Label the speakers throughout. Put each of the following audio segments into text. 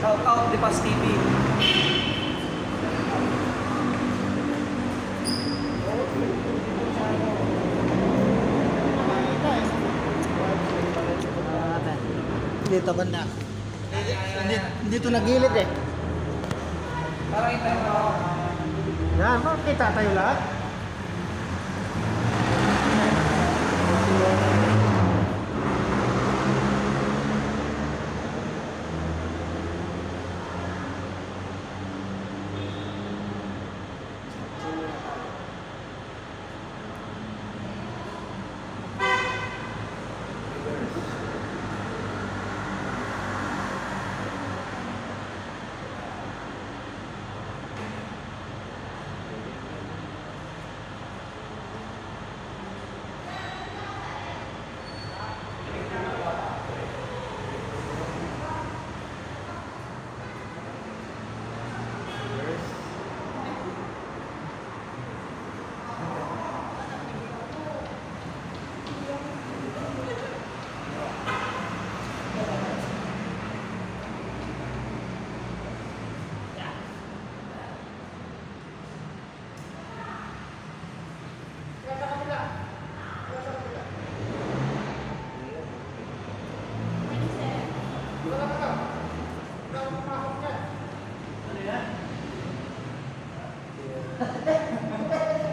Speaker 1: Shout out Dipas TV.
Speaker 2: Dito banda. Dito nagilid eh.
Speaker 1: Para kita mo.
Speaker 2: Yan, makita tayo lahat.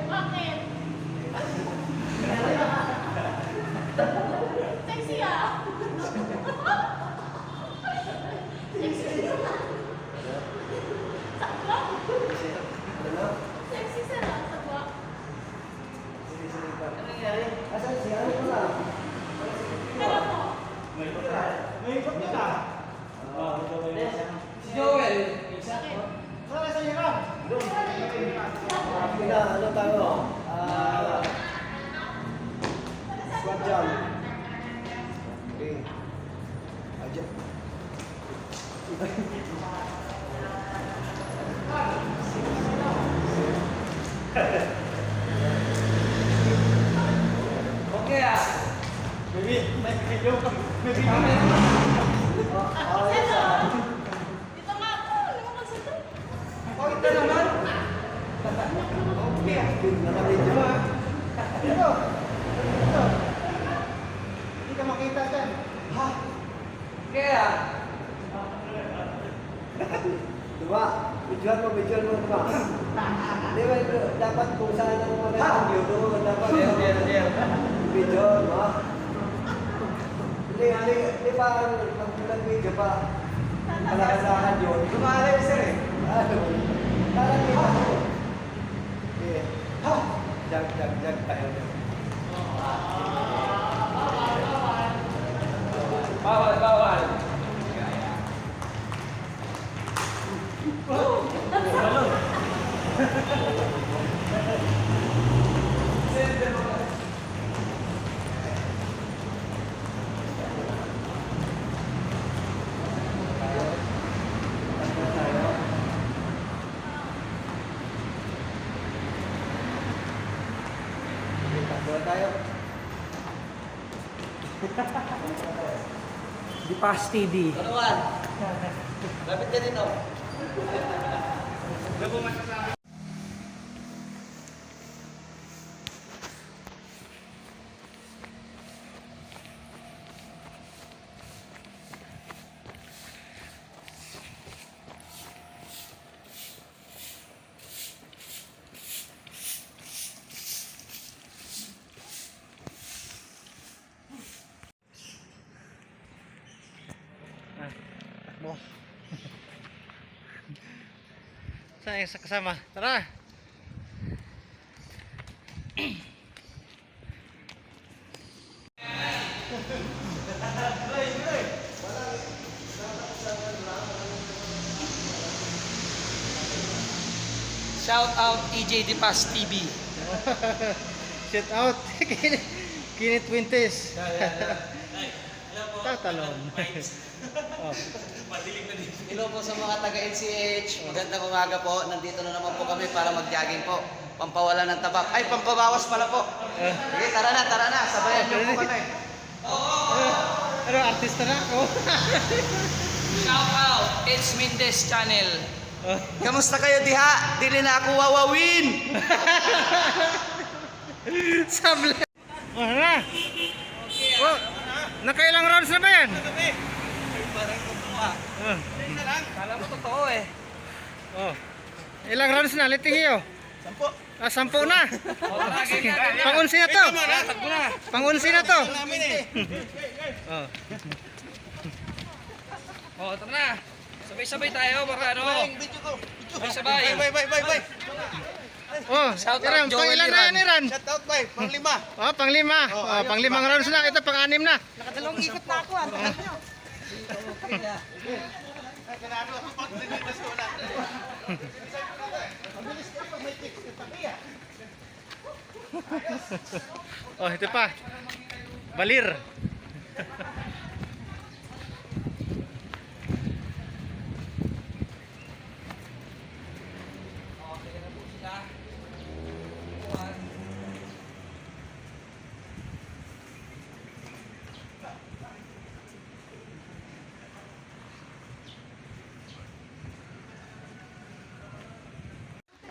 Speaker 3: Bakit? Sexy ah! Sexy. Sakla? Sexy sila, sakla.
Speaker 2: Asan siya? Ano ko lang?
Speaker 3: Pero mo,
Speaker 2: May ikot niya ka?
Speaker 1: Si Joel.
Speaker 3: bakit?
Speaker 2: Saan sa iyo ka? Ano tayo? Squat jump. Okay. Ajak.
Speaker 1: Okay ah.
Speaker 2: Baby, may video ka. May video
Speaker 1: Kami.
Speaker 2: Oh, yes ah.
Speaker 3: Dito nga ako, lumabas ito.
Speaker 1: Oh, ito naman.
Speaker 2: Okay. Naka-video ba? Ito. Ito. Hindi ka makita dyan. Ha?
Speaker 1: Okay ah.
Speaker 2: Diba? Videoan mo, diba? Di ba ito, dapat kung saan ang mga video doon, dapat video, no? Di ba, nag-video pa, kalakasahan yun.
Speaker 1: Lumalay sir eh.
Speaker 2: Ano? Parang kita ko. Okay. Ha? Jag tayo.
Speaker 1: Bawal, bawal.
Speaker 2: Takbo tayo.
Speaker 1: Dipas TV.
Speaker 2: Kanuan? Lapit ka dito. Takbo. Saan yung kasama? Tara!
Speaker 1: Shout out EJ Dipas TV.
Speaker 2: Shout out! Kinit Wintes. Tatalon. Oh.
Speaker 4: Hello po sa mga taga-NCH. Magandang umaga po. Nandito na naman po kami para mag-jogging po. Pampawala ng tabak. Ay, pampabawas pala po. Sige, tara na. Sabayan niyo po kami.
Speaker 2: Ano, artista na ako.
Speaker 1: Shout out It's Mindes Channel.
Speaker 4: Kamusta kayo diha? Dili na ako wawawin.
Speaker 5: Sable. Oh, na. Oh, nakailang rounds na ba yan? Oh.
Speaker 1: Kala mo totoo eh.
Speaker 5: Oh. Ilang rounds na? Litingin yun. 10 na. Pangunsi na to. Pangunsi na to. Oh.
Speaker 1: Oh, tara na. Sabay-sabay tayo para ano. Sabay-sabay.
Speaker 5: Oh,
Speaker 1: Shout out
Speaker 5: Iran,
Speaker 1: Joel
Speaker 5: pangilan na
Speaker 1: Iran.
Speaker 5: yan, Iran?
Speaker 2: Shout out bay, panglima.
Speaker 5: Oh, panglima. Oh, panglimang rounds na. Ito, pang-anim na.
Speaker 3: Nakadalawang ikot na ako. Ano nyo?
Speaker 5: Oh, ito pa. Balir.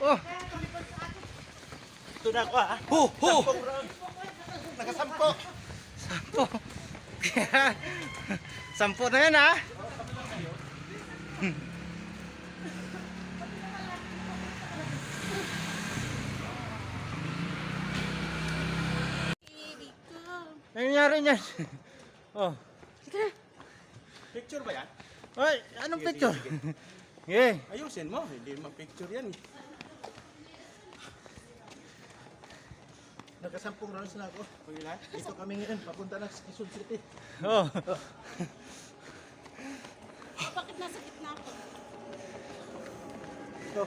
Speaker 5: Oh,
Speaker 2: Ito na ako ha.
Speaker 5: hu.
Speaker 2: Nakasampo.
Speaker 5: 10 na yan, ha? Ano nangyari niyan? Oh.
Speaker 2: Picture ba yan?
Speaker 5: Ay, anong picture? Yeah.
Speaker 2: Ayusin mo, hindi naman picture yan. Nakasampung rounds na ako. Pangilan? Dito kami ngayon, papunta na sa Quezon City.
Speaker 5: Oh.
Speaker 3: Bakit nasa gitna ako?
Speaker 2: Ito.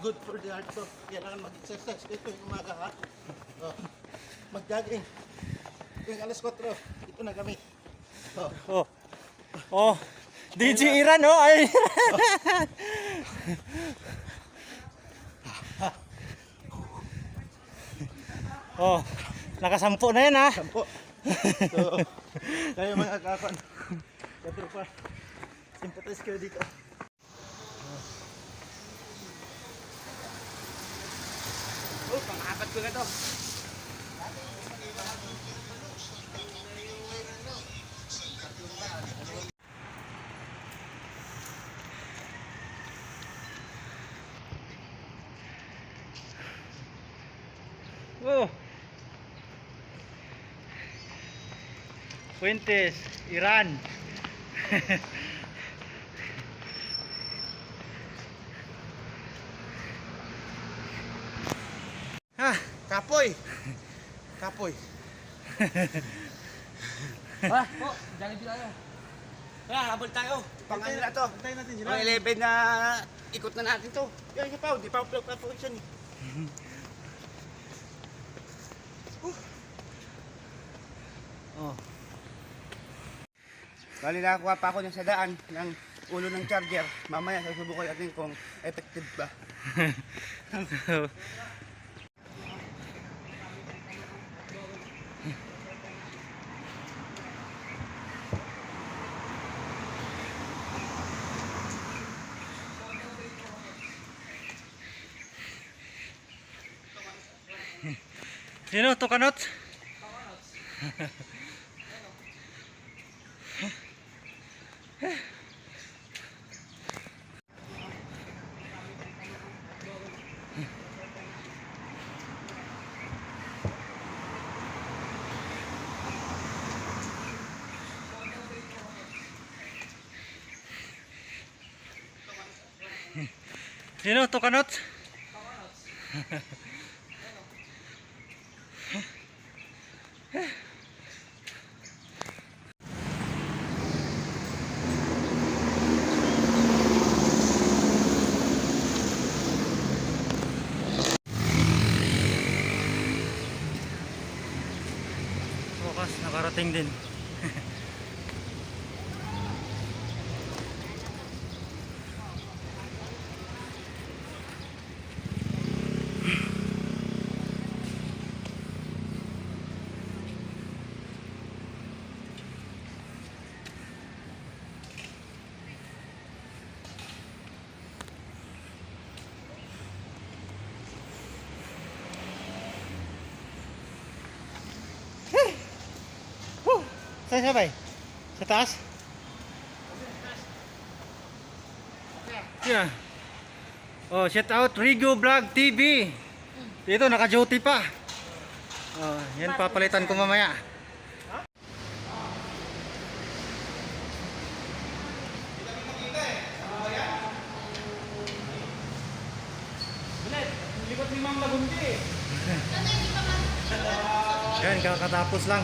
Speaker 2: Good for the heart to. Kailangan mag-exercise dito yung umaga ha. Oh. Mag-jogging. Yung alas 4, dito na kami. Oh.
Speaker 5: Oh. Oh. DJ Iran, oh. Ay. Oh. Nakasampu na yan, ha?
Speaker 2: Sampo. So, kayo mga kapan. Kato pa. Sympathize kayo dito.
Speaker 1: Oh, pang-apat ko na to.
Speaker 5: Oh. Fuentes, Iran. Ha,
Speaker 2: Kapoy! Kapoy!
Speaker 1: Ha? Oh, Jollibee tayo.
Speaker 4: Tara, habol tayo.
Speaker 2: Pangalan na to. Antayin natin sila.
Speaker 4: Pang 11 na ikot na natin to.
Speaker 2: Yan, yan pa. Di pa ako siya ni.
Speaker 5: oh.
Speaker 4: Bali nakakuha pa ako ng sa daan ng ulo ng charger. Mamaya susubukan natin kung effective ba.
Speaker 5: Sino to kanot? Sino to kanot? Bukas nakarating din. Saan sabay? Sa taas? Yeah. Oh, shout out Rigo Vlog TV. Dito naka-duty pa. Oh, yan papalitan ko mamaya. Yan, kakatapos lang.